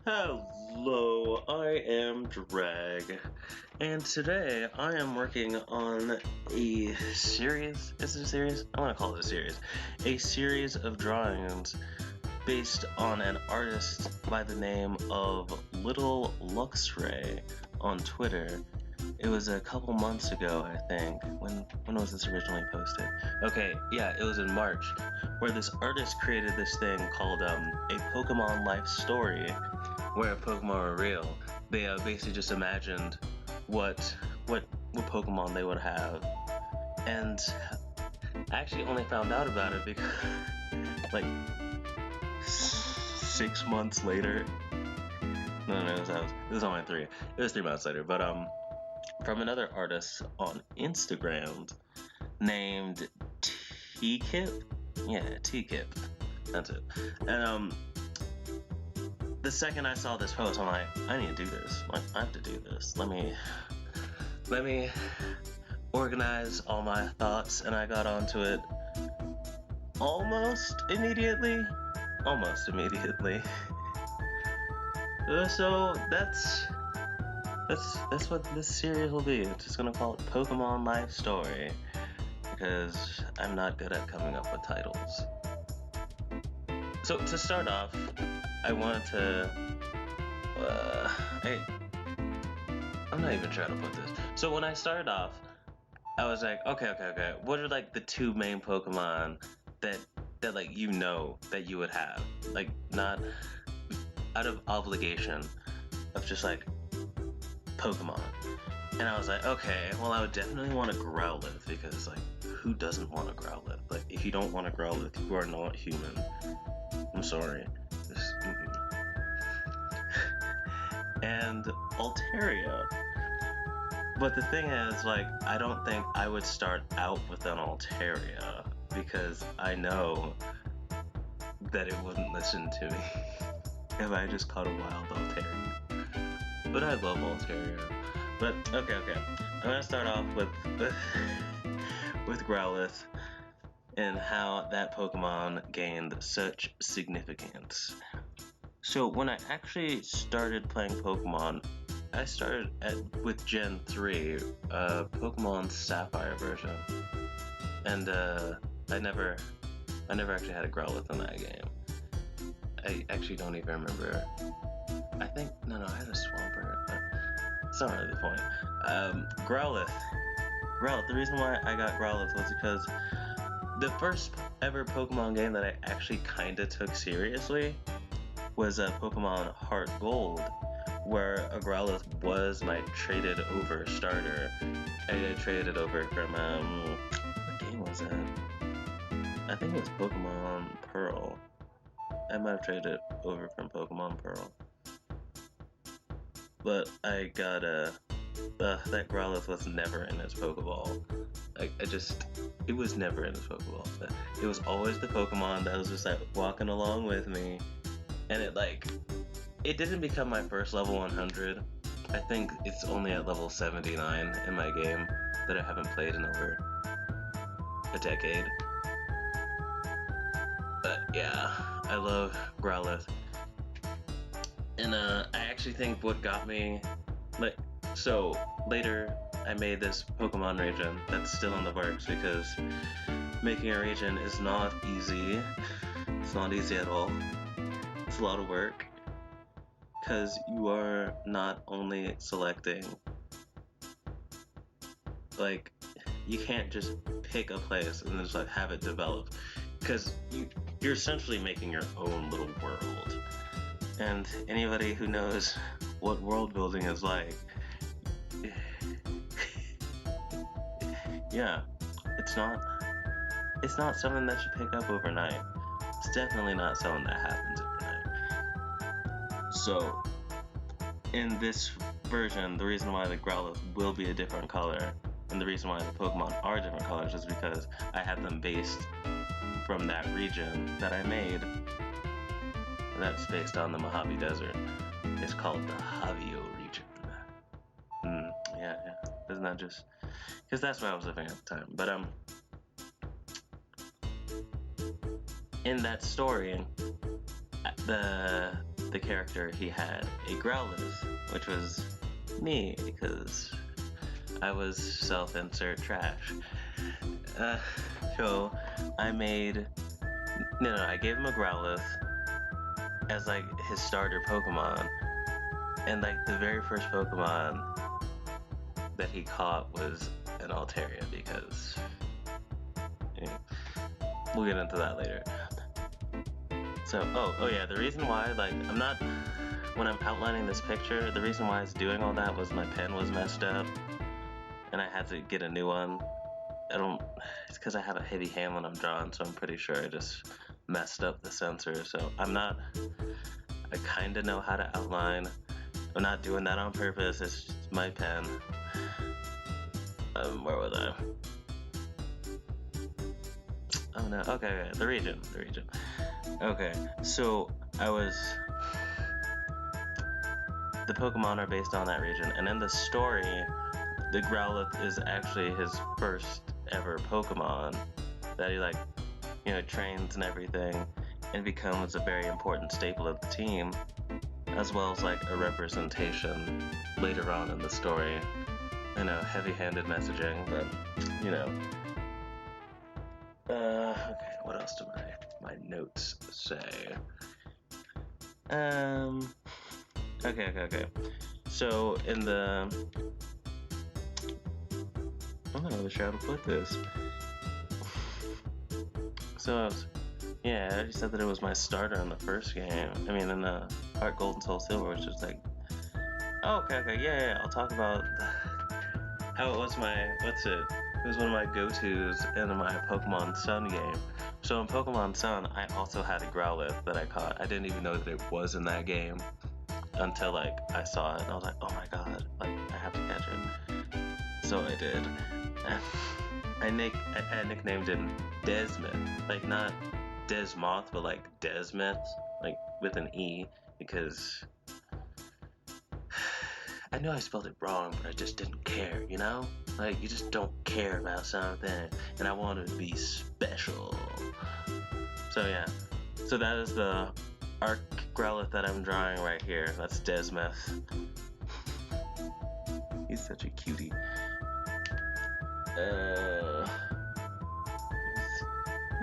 Hello, I am Drag, and today I am working on a series. Is it a series? I want to call it a series. A series of drawings based on an artist by the name of Little Luxray on Twitter. It was a couple months ago, I think. When was this originally posted? Okay, yeah, it was in March, where this artist created this thing called a Pokemon Life Story, where Pokemon are real. They basically just imagined what Pokemon they would have, and I actually only found out about it because like 6 months later. No, it was only three. It was 3 months later, but from another artist on Instagram named T-Kip. Yeah, T-Kip. That's it. And the second I saw this post, I'm like, I need to do this. Like, I have to do this. Let me organize all my thoughts, and I got onto it almost immediately. So that's what this series will be. I'm just gonna call it Pokemon Life Story because I'm not good at coming up with titles. So to start off, I wanted to. I'm not even trying to put this. So when I started off, I was like, okay. What are like the two main Pokemon that like that you would have, like not out of obligation of just like Pokemon. And I was like, okay, well I would definitely want a Growlithe because like who doesn't want a Growlithe? Like if you don't want a Growlithe, you are not human. I'm sorry. And Altaria. But the thing is, like, I don't think I would start out with an Altaria because I know that it wouldn't listen to me if I just caught a wild Altaria. But I love Altaria. But okay. I'm gonna start off with Growlithe and how that Pokemon gained such significance. So when I actually started playing Pokemon, I started with Gen 3, Pokemon Sapphire version, and I never actually had a Growlithe in that game. I actually don't even remember. I think no, I had a Swampert, but it's not really the point. Growlithe. The reason why I got Growlithe was because the first ever Pokemon game that I actually kinda took seriously was a Pokemon Heart Gold, where a Growlithe was my traded over starter. I traded it over from what game was that? I think it was Pokemon Pearl. I might have traded it over from Pokemon Pearl. But I got that Growlithe was never in its Pokeball. It was never in its Pokeball. It was always the Pokemon that was just like walking along with me. And it didn't become my first level 100. I think it's only at level 79 in my game that I haven't played in over a decade. But yeah, I love Growlithe. And I actually think what got me, so later I made this Pokemon region that's still in the works because making a region is not easy. It's not easy at all. It's a lot of work because you are not only selecting, like, you can't just pick a place and then just like have it develop because you're essentially making your own little world. And anybody who knows what world building is like, yeah, it's not something that you pick up overnight. It's definitely not something that happens overnight. So, in this version, the reason why the Growlithe will be a different color, and the reason why the Pokemon are different colors is because I have them based from that region that I made. And that's based on the Mojave Desert. It's called the Javio region. Yeah. Isn't that just... Because that's where I was living at the time. But, in that story, the the character, he had a Growlithe, which was me, because I was self-insert trash. So I made... No, I gave him a Growlithe as like his starter Pokemon, and like the very first Pokemon that he caught was an Altaria, because we'll get into that later. So, oh yeah, the reason why, like, when I'm outlining this picture, the reason why I was doing all that was my pen was messed up, and I had to get a new one. It's because I have a heavy hand when I'm drawing, so I'm pretty sure I just messed up the sensor, so I kinda know how to outline. I'm not doing that on purpose, it's just my pen. Where was I? Oh no, okay, the region. Okay, so the Pokemon are based on that region, and in the story, the Growlithe is actually his first ever Pokemon that he trains and everything, and becomes a very important staple of the team, as well as like a representation later on in the story. I know, heavy-handed messaging, but okay, what else do my notes say? Okay. So in the... I'm not really sure how to put this. So, yeah, I already said that it was my starter in the first game. I mean, in the Heart Gold and Soul Silver, which is like... Oh, okay, yeah, I'll talk about how it was it was one of my go-tos in my Pokemon Sun game. So in Pokemon Sun, I also had a Growlithe that I caught. I didn't even know that it was in that game until like I saw it, and I was like, oh my god, like I have to catch it. So I did. I nicknamed him Desmond, like not Desmoth, but like Desmith, like with an E, because I know I spelled it wrong, but I just didn't care, you know? Like, you just don't care about something, and I wanted to be special. So yeah, so that is the Arc Growlithe that I'm drawing right here. That's Desmith. He's such a cutie.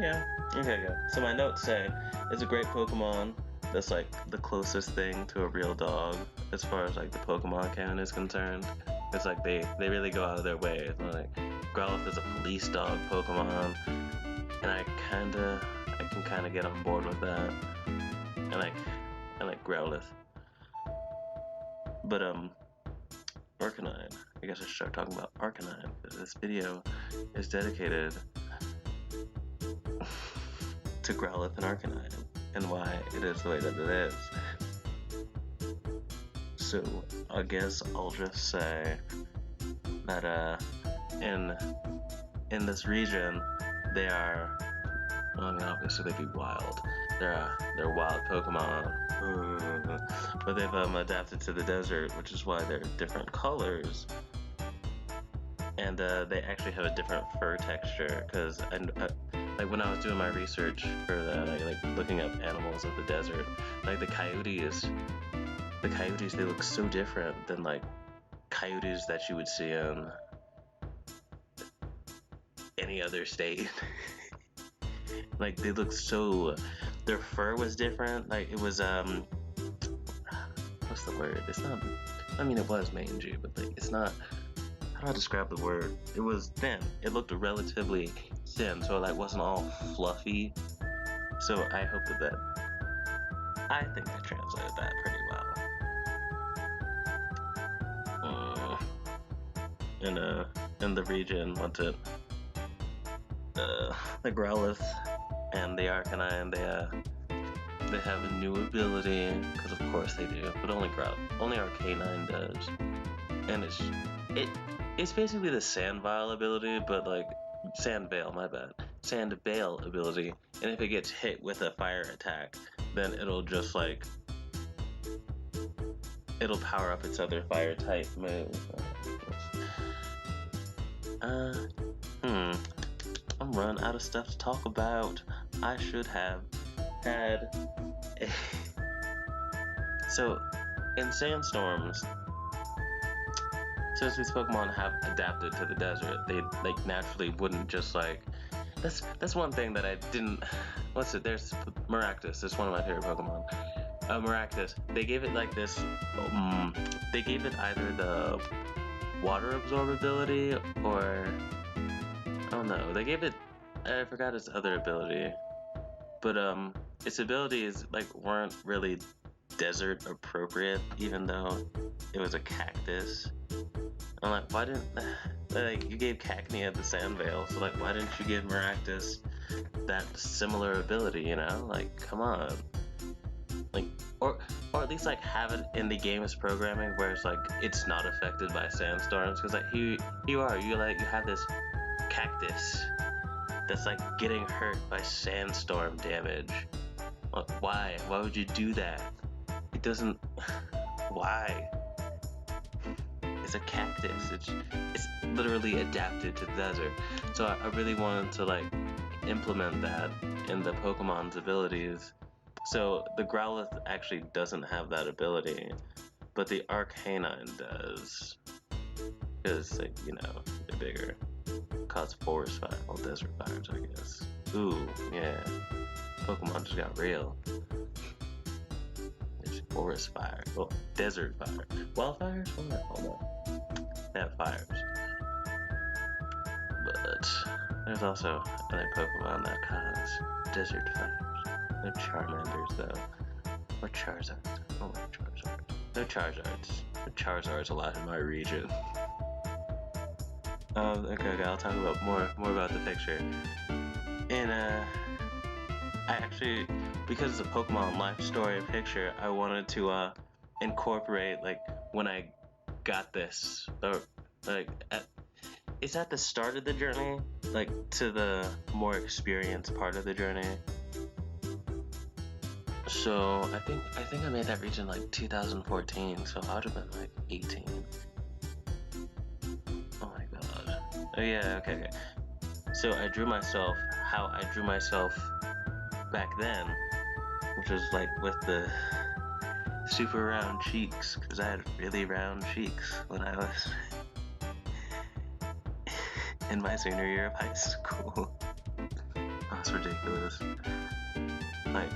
Yeah, okay. So my notes say, it's a great Pokemon that's like the closest thing to a real dog as far as like the Pokemon canon is concerned. It's like they really go out of their way. It's like Growlithe is a police dog Pokemon, and I can kinda get on board with that. I like Growlithe. But Arcanine. I guess I should start talking about Arcanine. This video is dedicated to Growlithe and Arcanine, and why it is the way that it is. So I guess I'll just say that in this region they are, I mean, obviously they'd be wild. They're wild Pokemon, but they've adapted to the desert, which is why they're different colors. And they actually have a different fur texture, because like when I was doing my research for that, like looking up animals of the desert, like the coyotes, they look so different than like coyotes that you would see in any other state. Like they look so, their fur was different. Like it was what's the word? It's not, I mean it was mangy, but like it's not, how do I describe the word? It was thin. It looked relatively thin, so it like wasn't all fluffy. So I hope that I think I translated that pretty well. In the region, what's it? The Growlithe and the Arcanine, they have a new ability, because of course they do, but only Arcanine does. And it's basically the Sandveil ability, but like Sandveil, my bad. Sandveil ability, and if it gets hit with a fire attack, then it'll just like it'll power up its other fire type move. I'm running out of stuff to talk about. I should have had So, in sandstorms, since these Pokemon have adapted to the desert, they like naturally wouldn't just like. That's one thing that I didn't. What's it? There's Maractus. It's one of my favorite Pokemon. Maractus. They gave it like this. They gave it either the water absorbability or I don't know. They gave it. I forgot its other ability, but its abilities like weren't really desert appropriate, even though it was a cactus. I'm like, why didn't like you gave Cacnea the Sand Veil, so like why didn't you give Maractus that similar ability? You know, like come on, like or at least like have it in the game's programming where it's like it's not affected by sandstorms because like you have this cactus that's like getting hurt by sandstorm damage. Like, why? Why would you do that? It doesn't. Why? It's a cactus. It's literally adapted to the desert. So I really wanted to like implement that in the Pokemon's abilities. So the Growlithe actually doesn't have that ability, but the Arcanine does. Because like, you know, they're bigger. Cause forest fire, well desert fires I guess. Ooh, yeah. Pokemon just got real. There's forest fire. Oh, desert fire. Wildfires? Hold on. They have fires. But there's also other Pokemon that cause desert fires. No Charmanders though. Or Charizard. Oh my Charizard. No Charizards. No Charizards allowed in my region. Okay, I'll talk about more about the picture. And I actually, because it's a Pokemon life story picture, I wanted to incorporate like when I got this, or like it's at the start of the journey, like to the more experienced part of the journey. So I think I made that region like 2014, so I would have been like 18. Oh my god. Oh yeah, okay. So I drew myself how I drew myself back then, which was like with the super round cheeks, because I had really round cheeks when I was in my senior year of high school. That's ridiculous. Like,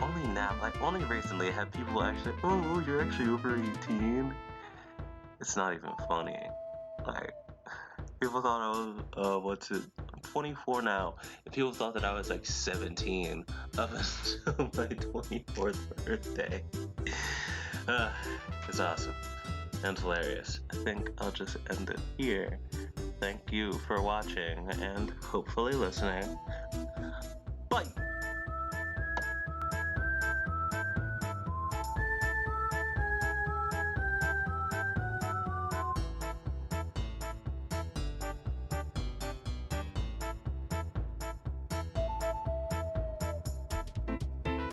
only now, like only recently have people actually, oh, you're actually over 18? It's not even funny. Like, people thought I was, I'm 24 now, and people thought that I was like 17 up until my 24th birthday. It's awesome. And hilarious. I think I'll just end it here. Thank you for watching and hopefully listening. Bye!